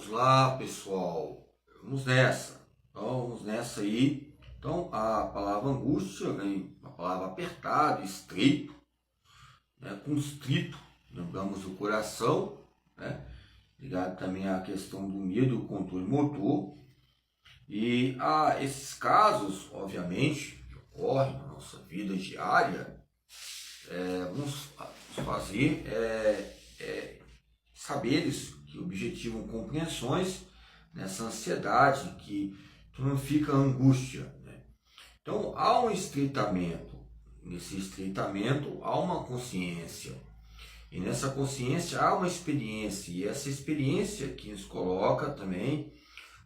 lá, pessoal. Vamos nessa. Então, vamos nessa aí. Então, a palavra angústia vem uma palavra apertado, estreito, né? Constrito, lembramos o coração, né? Ligado também à questão do medo, o controle motor. E esses casos, obviamente, que ocorrem na nossa vida diária, vamos fazer saberes que objetivam compreensões nessa ansiedade que não fica angústia, né? Então, há um estreitamento. Nesse estreitamento, há uma consciência. E nessa consciência, há uma experiência. E essa experiência que nos coloca também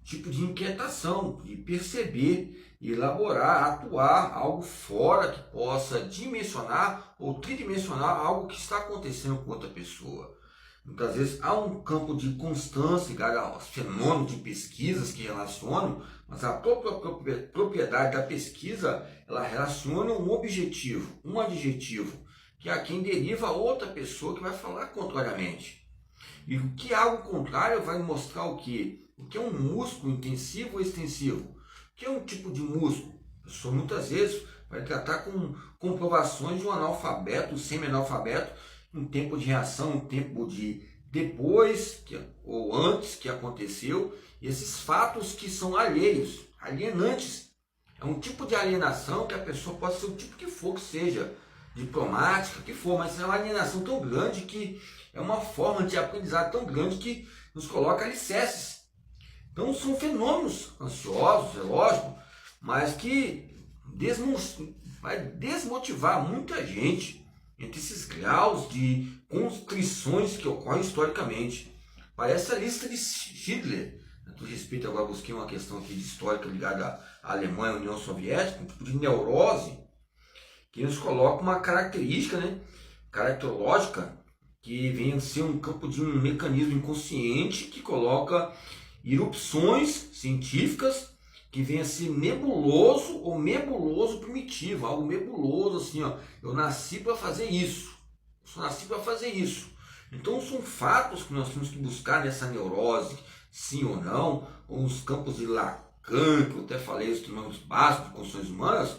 tipo de inquietação, de perceber, elaborar, atuar algo fora que possa dimensionar ou tridimensionar algo que está acontecendo com outra pessoa. Muitas vezes há um campo de constância ligado aos fenômenos de pesquisas que relacionam, mas a própria propriedade da pesquisa, ela relaciona um objetivo, um adjetivo, que é a quem deriva outra pessoa que vai falar contrariamente. E o que é algo contrário vai mostrar o quê? O que é um músculo intensivo ou extensivo? O que é um tipo de músculo? A pessoa muitas vezes vai tratar com comprovações de um analfabeto, um semi-analfabeto, um tempo de reação, um tempo de depois ou antes que aconteceu, esses fatos que são alheios, alienantes. É um tipo de alienação que a pessoa pode ser o tipo que for que seja, diplomática, que for, mas é uma alienação tão grande que é uma forma de aprendizado tão grande que nos coloca alicerces. Então são fenômenos ansiosos, é lógico, mas que vai desmotivar muita gente entre esses graus de constrições que ocorrem historicamente. Parece a lista de Schindler. A respeito, agora busquei uma questão aqui de histórica ligada à Alemanha e à União Soviética, um tipo de neurose que nos coloca uma característica, né, caracterológica, que vem a ser um campo de um mecanismo inconsciente que coloca erupções científicas que vem a ser nebuloso ou nebuloso primitivo, algo nebuloso assim, ó, eu nasci para fazer isso, eu só nasci para fazer isso. Então são fatos que nós temos que buscar nessa neurose, sim ou não, ou nos campos de Lacan, que eu até falei, os fenômenos básicos de construções humanas,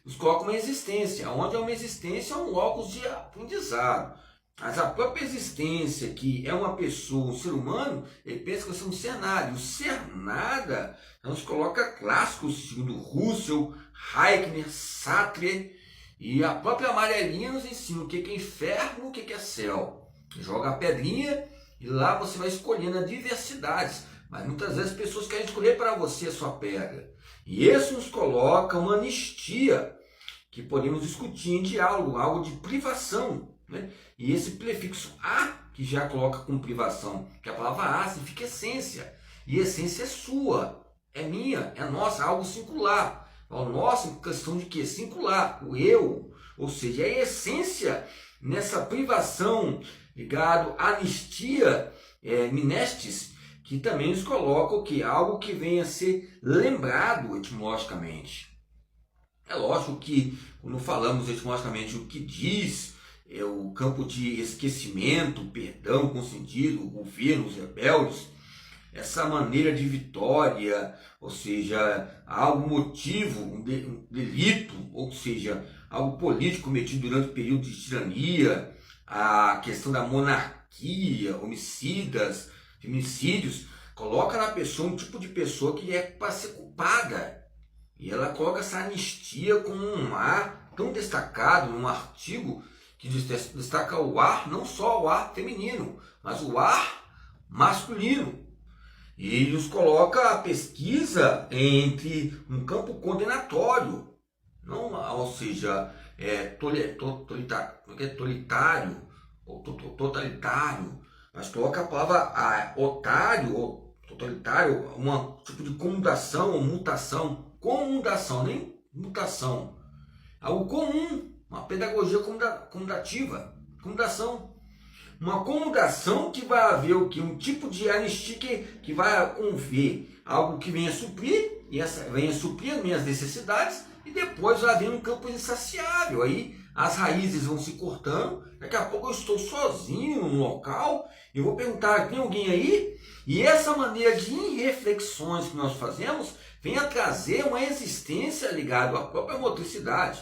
nos colocam uma existência, onde é uma existência, é um locus de aprendizado. Mas a própria existência, que é uma pessoa, um ser humano, ele pensa que você é um ser nada. E o ser nada nos coloca clássicos, segundo Russell, Heidegger, Sartre, e a própria amarelinha nos ensina o que é inferno, o que é céu. Joga a pedrinha e lá você vai escolhendo as diversidades. Mas muitas vezes as pessoas querem escolher para você a sua pedra. E isso nos coloca uma anistia que podemos discutir em diálogo, algo de privação, né? E esse prefixo a, que já coloca com privação, que a palavra a significa essência, e essência é sua, é minha, é nossa, algo singular. O nosso em questão de quê? Singular, o eu, ou seja, a essência nessa privação ligado à anistia, minestes, que também nos coloca o que? Algo que venha a ser lembrado etimologicamente. É lógico que quando falamos etimologicamente o que diz o campo de esquecimento, perdão, consentido, governos rebeldes, essa maneira de vitória, ou seja, algo motivo, um delito, ou seja, algo político cometido durante o período de tirania, a questão da monarquia, homicidas, feminicídios, coloca na pessoa um tipo de pessoa que é para ser culpada. E ela coloca essa anistia como um ar tão destacado num artigo que destaca o ar, não só o ar feminino, mas o ar masculino. E nos coloca a pesquisa entre um campo condenatório, não, ou seja, totalitário, mas coloca a palavra otário ou totalitário, um tipo de comudação ou mutação, nem mutação, algo comum, uma pedagogia comudativa, comudação. Uma comudação que vai haver o que? Um tipo de anistia que vai haver algo que venha suprir, e essa venha suprir as minhas necessidades, e depois vai haver um campo insaciável. Aí as raízes vão se cortando, daqui a pouco eu estou sozinho num local, eu vou perguntar, tem alguém aí? E essa maneira de reflexões que nós fazemos vem a trazer uma existência ligada à própria motricidade.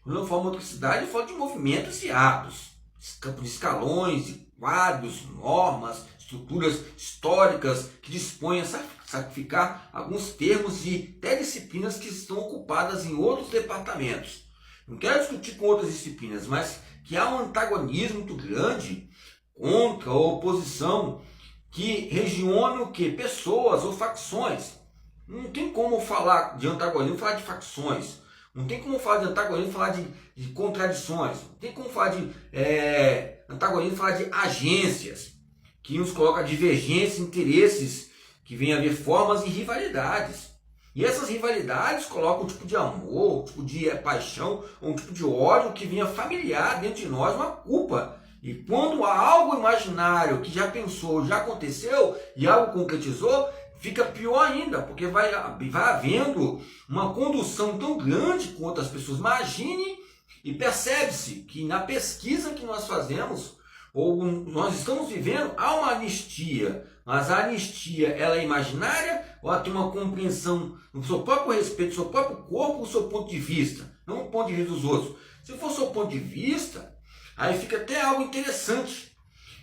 Quando eu falo motricidade, eu falo de movimentos e hábitos, campo de escalões, de quadros, normas, estruturas históricas que dispõem a sacrificar alguns termos e até disciplinas que estão ocupadas em outros departamentos. Não quero discutir com outras disciplinas, mas que há um antagonismo muito grande contra a oposição que regione o quê? Pessoas ou facções. Não tem como falar de antagonismo e falar de facções. Não tem como falar de antagonismo e falar de contradições. Não tem como falar de antagonismo e falar de agências, que nos coloca divergências, interesses, que vem a haver formas e rivalidades. E essas rivalidades colocam um tipo de amor, um tipo de paixão, um tipo de ódio que venha familiar dentro de nós uma culpa. E quando há algo imaginário que já pensou, já aconteceu e algo concretizou, fica pior ainda, porque vai havendo uma condução tão grande com outras pessoas. Imagine e percebe-se que na pesquisa que nós fazemos, ou nós estamos vivendo, há uma anistia, mas a anistia ela é imaginária ou ela tem uma compreensão do seu próprio respeito, do seu próprio corpo, do seu ponto de vista, não do ponto de vista dos outros. Se for o seu ponto de vista, aí fica até algo interessante.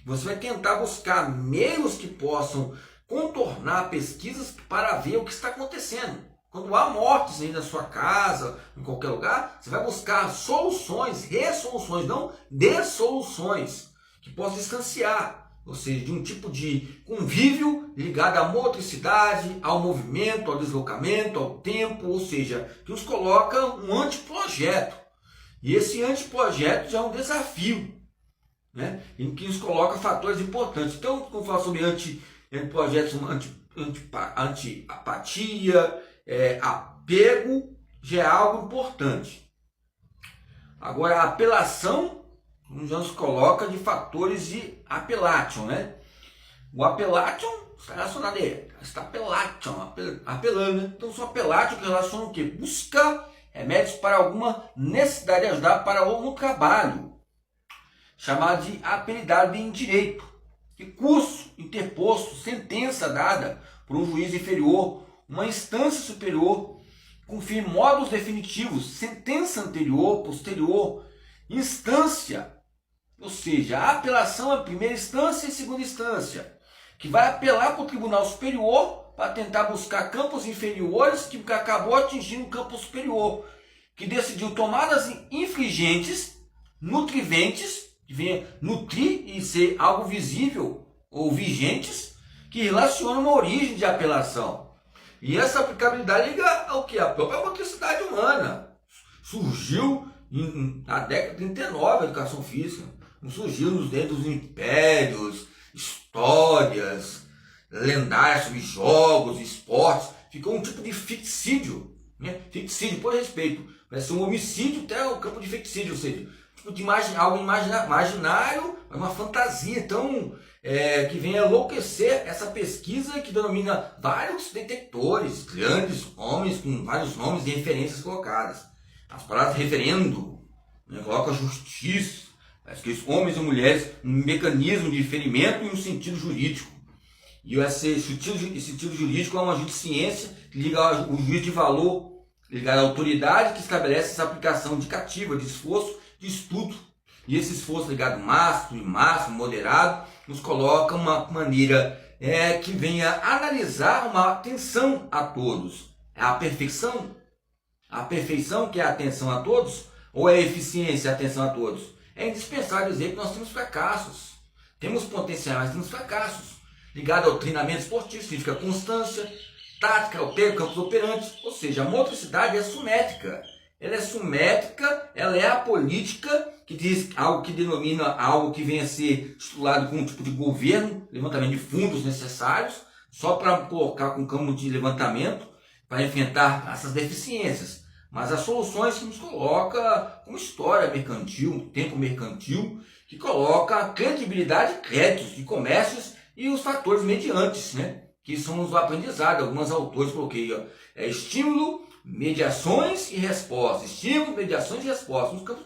Você vai tentar buscar meios que possam contornar pesquisas para ver o que está acontecendo. Quando há mortes aí na sua casa, em qualquer lugar, você vai buscar soluções, ressoluções, não dessoluções, que possam distanciar, ou seja, de um tipo de convívio ligado à motricidade, ao movimento, ao deslocamento, ao tempo, ou seja, que nos coloca um anteprojeto. E esse anteprojeto já é um desafio, né? Em que nos coloca fatores importantes. Então, quando eu falo sobre projetos anti-apatia, apego, já é algo importante. Agora, a apelação já nos coloca de fatores de apelation, né? O apelation está relacionado a ele, está apelando, né? Então, são apelation que relacionam o quê? Busca remédios para alguma necessidade de ajudar para um trabalho, chamado de apelidade em direito. Recurso interposto, sentença dada por um juiz inferior, uma instância superior, confirma modos definitivos, sentença anterior, posterior, instância, ou seja, a apelação é primeira instância e segunda instância, que vai apelar para o Tribunal Superior para tentar buscar campos inferiores que acabou atingindo o campo superior, que decidiu tomadas infringentes, nutriventes, que vem nutrir e ser algo visível ou vigentes, que relacionam uma origem de apelação. E essa aplicabilidade liga ao que? A própria motricidade humana. Surgiu na década de 39 a educação física. Não surgiu nos dentro dos impérios, histórias lendárias sobre jogos, esportes. Ficou um tipo de fictício, né? Fictício, por respeito. Vai ser um homicídio até o campo de fictício, ou seja, tipo de algo imaginário, uma fantasia. Então, que vem a enlouquecer essa pesquisa que denomina vários detectores, grandes homens com vários nomes e referências colocadas. As palavras referendo, né, coloca justiça, aqueles homens e mulheres, um mecanismo de ferimento e um sentido jurídico. E esse sentido jurídico é uma judiciência que liga ao juízo de valor, ligado à autoridade que estabelece essa aplicação indicativa de esforço de estudo. E esse esforço ligado máximo, moderado, nos coloca uma maneira que venha analisar uma atenção a todos. É a perfeição? A perfeição que é a atenção a todos? Ou é a eficiência a atenção a todos? É indispensável dizer que nós temos fracassos. Temos potencial, mas temos fracassos. Ligado ao treinamento esportivo, significa constância, tática, apego, campos operantes. Ou seja, a motricidade é simétrica. Ela é simétrica, ela é apolítica, que diz algo que denomina algo que venha a ser estipulado com um tipo de governo, levantamento de fundos necessários, só para colocar com campo de levantamento, para enfrentar essas deficiências. Mas as soluções que nos coloca como história mercantil, tempo mercantil, que coloca credibilidade, créditos de comércios e os fatores mediantes, né? Que são os aprendizados. Alguns autores coloquei, estímulo, mediações e respostas, estímulos, mediações e respostas. Nos campos